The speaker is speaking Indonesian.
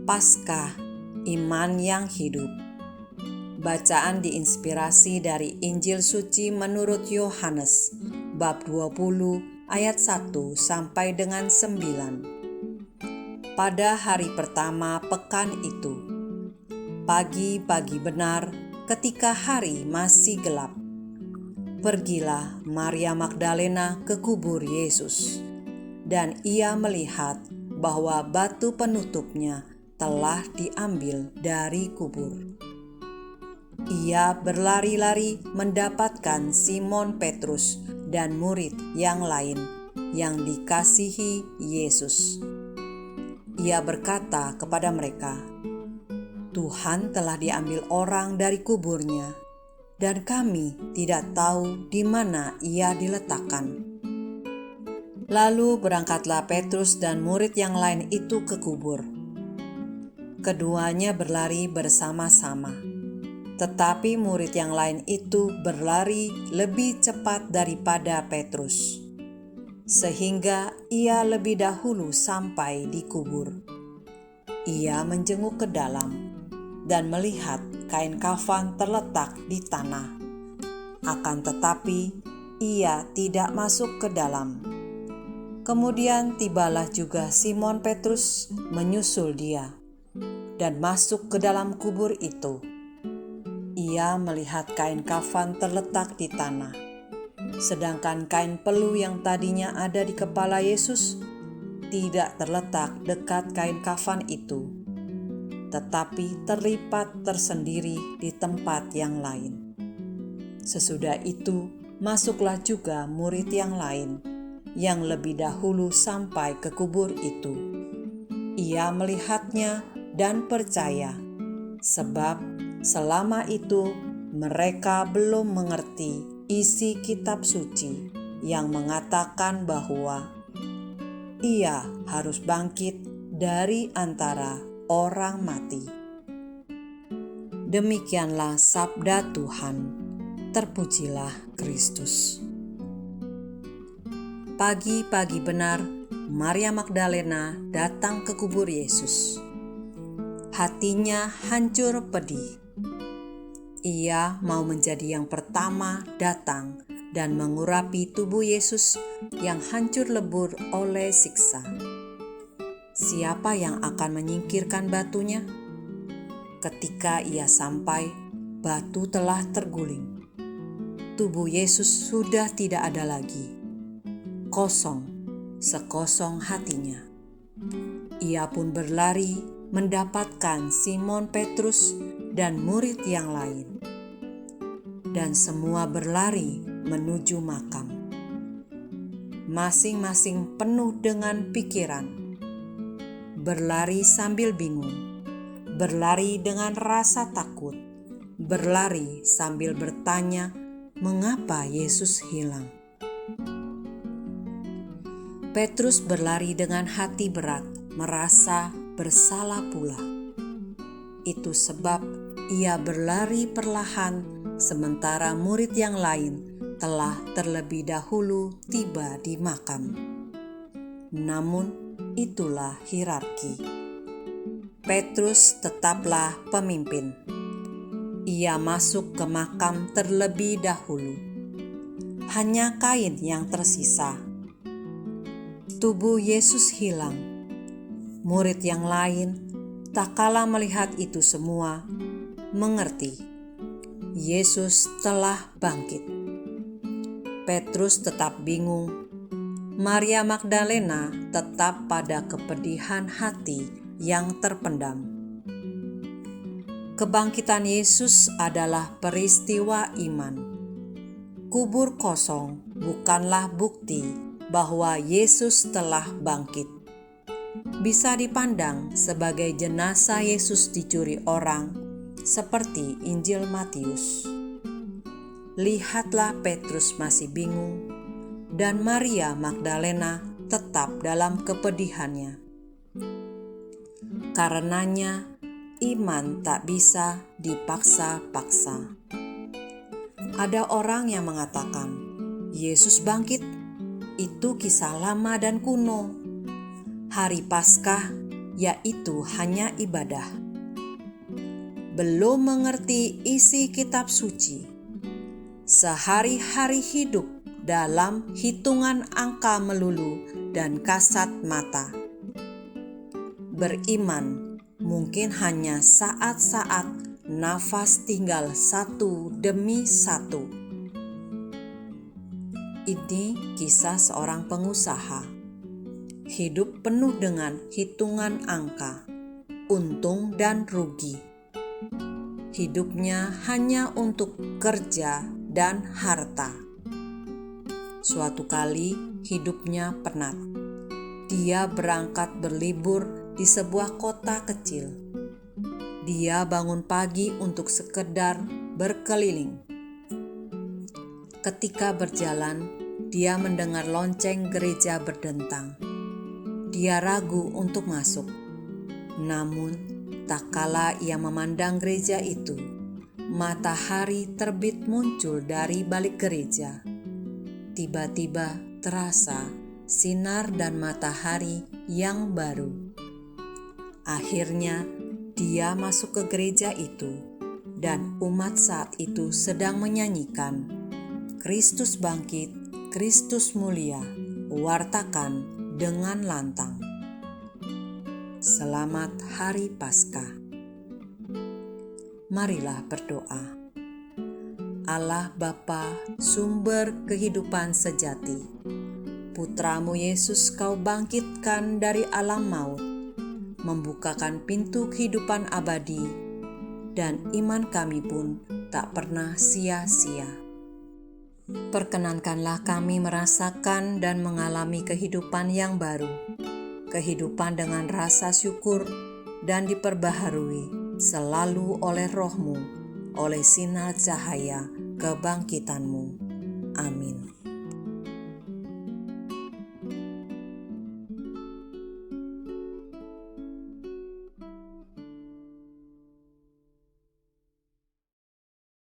Paskah, iman yang hidup. Bacaan diinspirasi dari Injil Suci menurut Yohanes, bab 20 ayat 1 sampai dengan 9. Pada hari pertama pekan itu, pagi-pagi benar ketika hari masih gelap, pergilah Maria Magdalena ke kubur Yesus, dan ia melihat bahwa batu penutupnya telah diambil dari kubur. Ia berlari-lari mendapatkan Simon Petrus dan murid yang lain yang dikasihi Yesus. Ia berkata kepada mereka, "Tuhan telah diambil orang dari kuburnya, dan kami tidak tahu di mana ia diletakkan." Lalu berangkatlah Petrus dan murid yang lain itu ke kubur. Keduanya berlari bersama-sama, tetapi murid yang lain itu berlari lebih cepat daripada Petrus, sehingga ia lebih dahulu sampai di kubur. Ia menjenguk ke dalam dan melihat kain kafan terletak di tanah. Akan tetapi ia tidak masuk ke dalam. Kemudian tibalah juga Simon Petrus menyusul dia dan masuk ke dalam kubur itu. Ia melihat kain kafan terletak di tanah, sedangkan kain pelu yang tadinya ada di kepala Yesus tidak terletak dekat kain kafan itu, tetapi terlipat tersendiri di tempat yang lain. Sesudah itu, masuklah juga murid yang lain, yang lebih dahulu sampai ke kubur itu. Ia melihatnya dan percaya, sebab selama itu mereka belum mengerti isi kitab suci yang mengatakan bahwa ia harus bangkit dari antara orang mati. Demikianlah sabda Tuhan. Terpujilah Kristus. Pagi-pagi benar, Maria Magdalena datang ke kubur Yesus. Hatinya hancur pedih. Ia mau menjadi yang pertama datang dan mengurapi tubuh Yesus yang hancur lebur oleh siksa. Siapa yang akan menyingkirkan batunya? Ketika ia sampai, batu telah terguling. Tubuh Yesus sudah tidak ada lagi. Kosong, sekosong hatinya. Ia pun berlari mendapatkan Simon Petrus dan murid yang lain, dan semua berlari menuju makam. Masing-masing penuh dengan pikiran, berlari sambil bingung, berlari dengan rasa takut, berlari sambil bertanya mengapa Yesus hilang. Petrus berlari dengan hati berat, merasa bersalah pula. Itu sebab ia berlari perlahan, sementara murid yang lain telah terlebih dahulu tiba di makam. Namun itulah hierarki. Petrus tetaplah pemimpin. Ia masuk ke makam terlebih dahulu. Hanya kain yang tersisa. Tubuh Yesus hilang. Murid yang lain, tak kala melihat itu semua, mengerti Yesus telah bangkit. Petrus tetap bingung. Maria Magdalena tetap pada kepedihan hati yang terpendam. Kebangkitan Yesus adalah peristiwa iman. Kubur kosong bukanlah bukti bahwa Yesus telah bangkit. Bisa dipandang sebagai jenazah Yesus dicuri orang, seperti Injil Matius. Lihatlah, Petrus masih bingung, dan Maria Magdalena tetap dalam kepedihannya. Karenanya, iman tak bisa dipaksa-paksa. Ada orang yang mengatakan, Yesus bangkit, itu kisah lama dan kuno. Hari Paskah yaitu hanya ibadah. Belum mengerti isi kitab suci, sehari-hari hidup dalam hitungan angka melulu dan kasat mata. Beriman mungkin hanya saat-saat nafas tinggal satu demi satu. Ini kisah seorang pengusaha. Hidup penuh dengan hitungan angka, untung dan rugi. Hidupnya hanya untuk kerja dan harta. Suatu kali hidupnya penat. Dia berangkat berlibur di sebuah kota kecil. Dia bangun pagi untuk sekedar berkeliling. Ketika berjalan, dia mendengar lonceng gereja berdentang. Dia ragu untuk masuk. Namun, tak kala ia memandang gereja itu, matahari terbit muncul dari balik gereja. Tiba-tiba terasa sinar dan matahari yang baru. Akhirnya, dia masuk ke gereja itu, dan umat saat itu sedang menyanyikan, "Kristus bangkit, Kristus mulia, wartakan dengan lantang." Selamat Hari Paskah. Marilah berdoa. Allah Bapa, sumber kehidupan sejati, Putramu Yesus Kau bangkitkan dari alam maut, membukakan pintu kehidupan abadi, dan iman kami pun tak pernah sia-sia. Perkenankanlah kami merasakan dan mengalami kehidupan yang baru, kehidupan dengan rasa syukur dan diperbaharui selalu oleh Roh-Mu, oleh sinar cahaya kebangkitan-Mu. Amin.